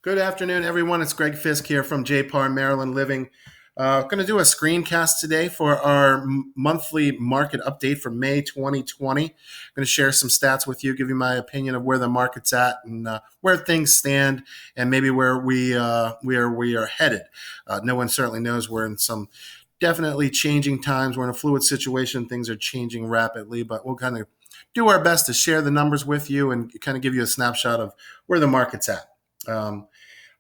Good afternoon, everyone. It's Greg Fisk here from JPAR Maryland Living. Going to do a screencast today for our monthly market update for May 2020. Going to share some stats with you, give you my opinion of where the market's at and where things stand, and maybe where we are headed. No one certainly knows. We're in some definitely changing times. We're in a fluid situation. Things are changing rapidly, but we'll kind of do our best to share the numbers with you and kind of give you a snapshot of where the market's at.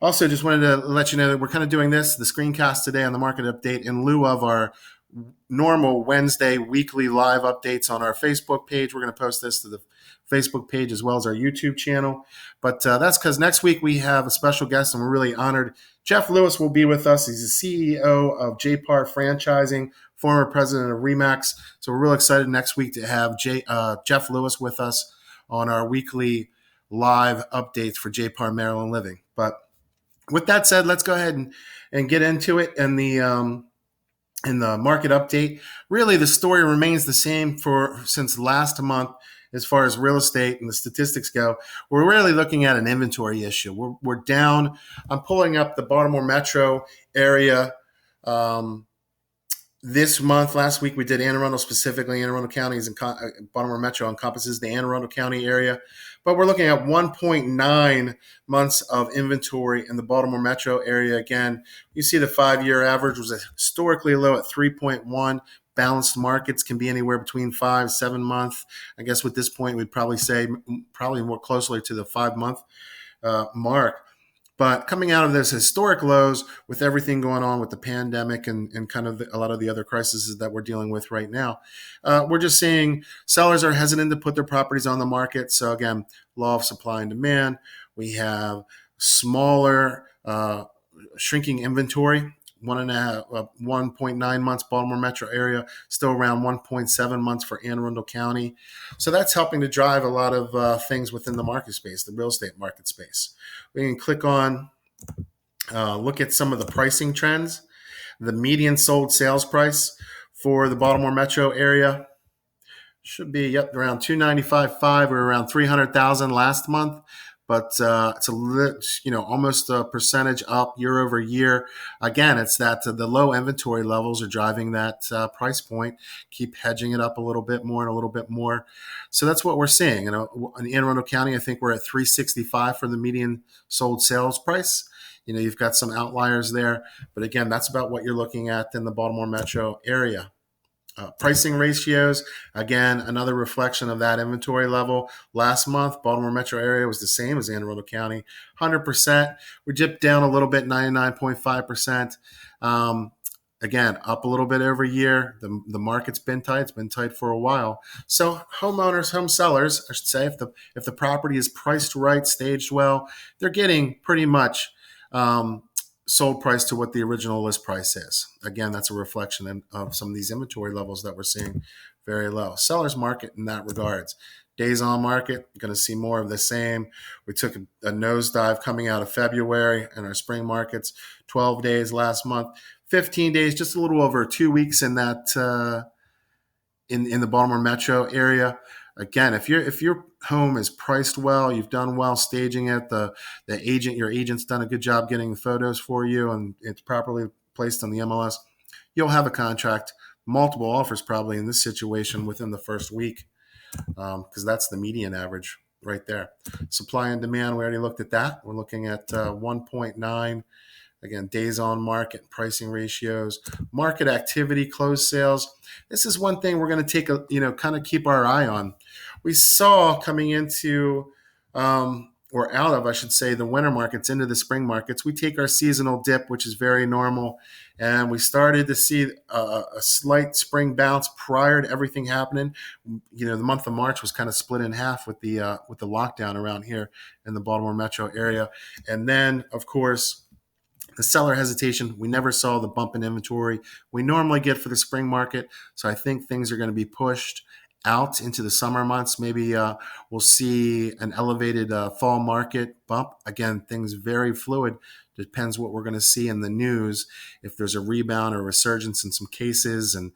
Also, just wanted to let you know that we're kind of doing the screencast today on the market update in lieu of our normal Wednesday weekly live updates on our Facebook page. We're going to post this to the Facebook page as well as our YouTube channel. But that's because next week we have a special guest and we're really honored. Jeff Lewis will be with us. He's the CEO of JPAR Franchising, former president of Remax. So we're real excited next week to have Jeff Lewis with us on our weekly live updates for JPAR Maryland Living. But with that said, let's go ahead and get into it in the market update. Really, the story remains the same since last month as far as real estate and the statistics go. We're really looking at an inventory issue. We're down. I'm pulling up the Baltimore metro area. This month, last week, we did Anne Arundel specifically. Anne Arundel County is in Baltimore Metro encompasses the Anne Arundel County area. But we're looking at 1.9 months of inventory in the Baltimore Metro area. Again, you see the 5-year average was historically low at 3.1. Balanced markets can be anywhere between 5-7 months. I guess at this point, we'd probably say probably more closely to the 5-month mark. But coming out of this historic lows with everything going on with the pandemic and kind of a lot of the other crises that we're dealing with right now, we're just seeing sellers are hesitant to put their properties on the market. So again, law of supply and demand. We have smaller, shrinking inventory. 1.9 months Baltimore metro area, still around 1.7 months for Anne Arundel County. So that's helping to drive a lot of things within the market space, the real estate market space. We can click on, look at some of the pricing trends. The median sold sales price for the Baltimore metro area should be around 295.5 or around 300,000 last month. But it's almost a percentage up year over year. Again, it's that the low inventory levels are driving that price point. Keep hedging it up a little bit more and a little bit more. So that's what we're seeing. In Anne Arundel County, I think we're at 365 for the median sold sales price. You've got some outliers there, but again, that's about what you're looking at in the Baltimore metro area. Pricing ratios, again, another reflection of that inventory level. Last month, Baltimore metro area was the same as Anne Arundel County, 100%. We dipped down a little bit, 99.5%. Again, up a little bit every year. The market's been tight. It's been tight for a while. So homeowners, home sellers, I should say, if the property is priced right, staged well, they're getting pretty much sold price to what the original list price is. Again, that's a reflection of some of these inventory levels that we're seeing very low. Seller's market in that regards. Days on market, going to see more of the same. We took a nosedive coming out of February in our spring markets, 12 days last month, 15 days, just a little over 2 weeks in that in the Baltimore metro area. Again, if your home is priced well, you've done well staging it, your agent's done a good job getting the photos for you, and it's properly placed on the MLS, you'll have a contract, multiple offers probably in this situation within the first week, because that's the median average right there. Supply and demand, we already looked at that. We're looking at 1.9. Again, days on market, pricing ratios, market activity, closed sales. This is one thing we're going to take kind of keep our eye on. We saw coming into, or out of, I should say, the winter markets into the spring markets, we take our seasonal dip, which is very normal. And we started to see a slight spring bounce prior to everything happening. The month of March was kind of split in half with the lockdown around here in the Baltimore metro area. And then, of course, the seller hesitation, we never saw the bump in inventory we normally get for the spring market. So I think things are going to be pushed out into the summer months. Maybe we'll see an elevated fall market bump. Again, things very fluid. Depends what we're going to see in the news. If there's a rebound or resurgence in some cases and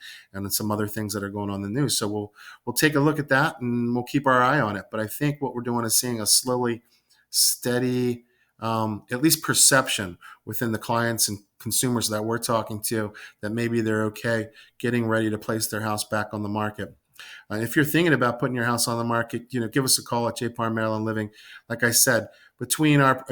some other things that are going on in the news. So we'll take a look at that and we'll keep our eye on it. But I think what we're doing is seeing a slowly steady at least perception within the clients and consumers that we're talking to that maybe they're okay getting ready to place their house back on the market. If you're thinking about putting your house on the market, give us a call at JPAR Maryland Living. Like I said, between our,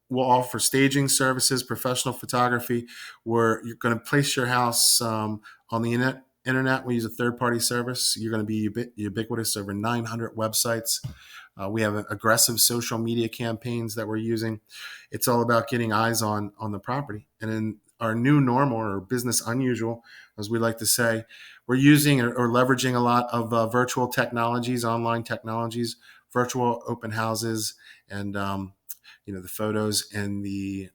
we'll offer staging services, professional photography, where you're going to place your house on the internet. We use a third-party service. You're going to be ubiquitous over 900 websites. We have aggressive social media campaigns that we're using. It's all about getting eyes on the property. And in our new normal, or business unusual, as we like to say, we're using or leveraging a lot of virtual technologies, online technologies, virtual open houses, and the photos and the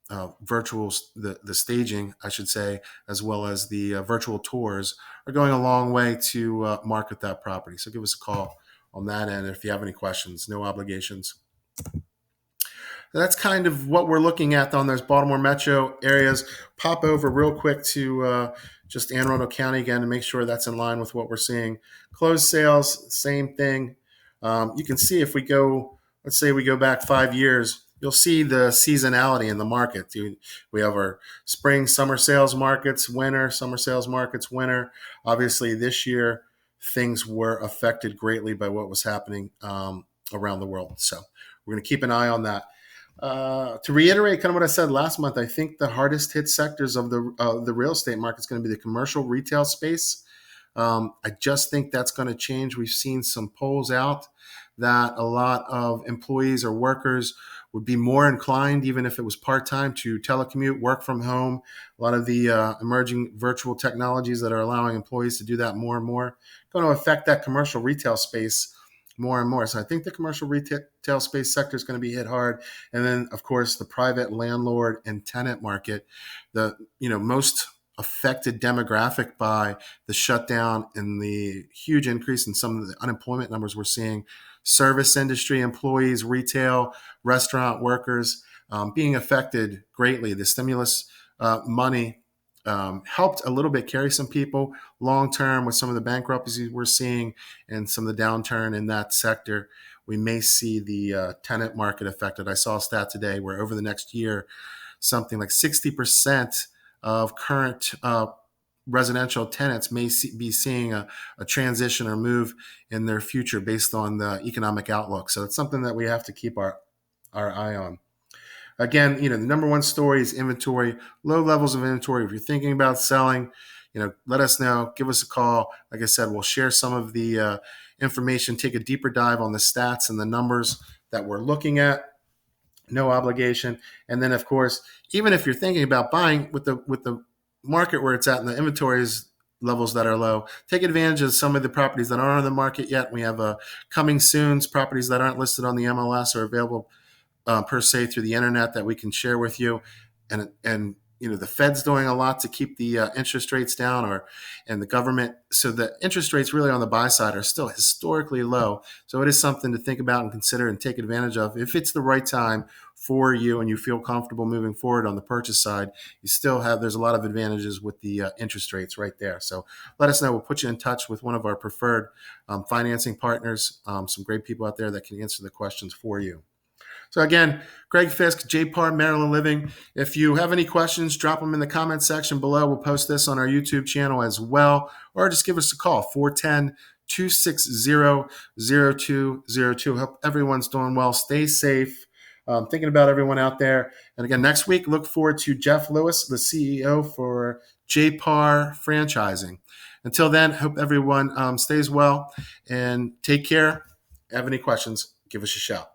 the staging, I should say, as well as the virtual tours are going a long way to market that property. So give us a call on that end if you have any questions. No obligations. That's kind of what we're looking at on those Baltimore metro areas. Pop over real quick to just Anne Arundel County again to make sure that's in line with what we're seeing. Closed sales, same thing. You can see if we go, let's say we go back 5 years, you'll see the seasonality in the market. We have our spring, summer sales markets, winter, summer sales markets, winter. Obviously, this year, things were affected greatly by what was happening around the world. So we're going to keep an eye on that. To reiterate kind of what I said last month, I think the hardest hit sectors of the real estate market is going to be the commercial retail space. I just think that's going to change. We've seen some polls out that a lot of employees or workers would be more inclined, even if it was part-time, to telecommute, work from home. A lot of the emerging virtual technologies that are allowing employees to do that more and more going to affect that commercial retail space more and more. So I think the commercial retail space sector is going to be hit hard. And then, of course, the private landlord and tenant market, the most affected demographic by the shutdown and the huge increase in some of the unemployment numbers we're seeing. Service industry employees, retail, restaurant workers being affected greatly. The stimulus money helped a little bit carry some people long term with some of the bankruptcies we're seeing and some of the downturn in that sector. We may see the tenant market affected. I saw a stat today where over the next year, something like 60% of current residential tenants may be seeing a transition or move in their future based on the economic outlook. So it's something that we have to keep our eye on. Again, the number one story is inventory, low levels of inventory. If you're thinking about selling, let us know, give us a call. Like I said, we'll share some of the information, take a deeper dive on the stats and the numbers that we're looking at. No obligation. And then, of course, even if you're thinking about buying with the market where it's at and the inventories levels that are low, take advantage of some of the properties that aren't on the market yet. We have coming soon properties that aren't listed on the MLS are available per se through the internet that we can share with you. And the Fed's doing a lot to keep the interest rates down, and the government. So the interest rates really on the buy side are still historically low. So it is something to think about and consider and take advantage of. If it's the right time for you and you feel comfortable moving forward on the purchase side, there's a lot of advantages with the interest rates right there. So let us know. We'll put you in touch with one of our preferred financing partners, some great people out there that can answer the questions for you. So again, Greg Fisk, JPAR Maryland Living. If you have any questions, drop them in the comment section below. We'll post this on our YouTube channel as well, or just give us a call, 410-260-0202. Hope everyone's doing well. Stay safe. Thinking about everyone out there. And again, next week, look forward to Jeff Lewis, the CEO for JPAR Franchising. Until then, hope everyone stays well and take care. Have any questions, give us a shout.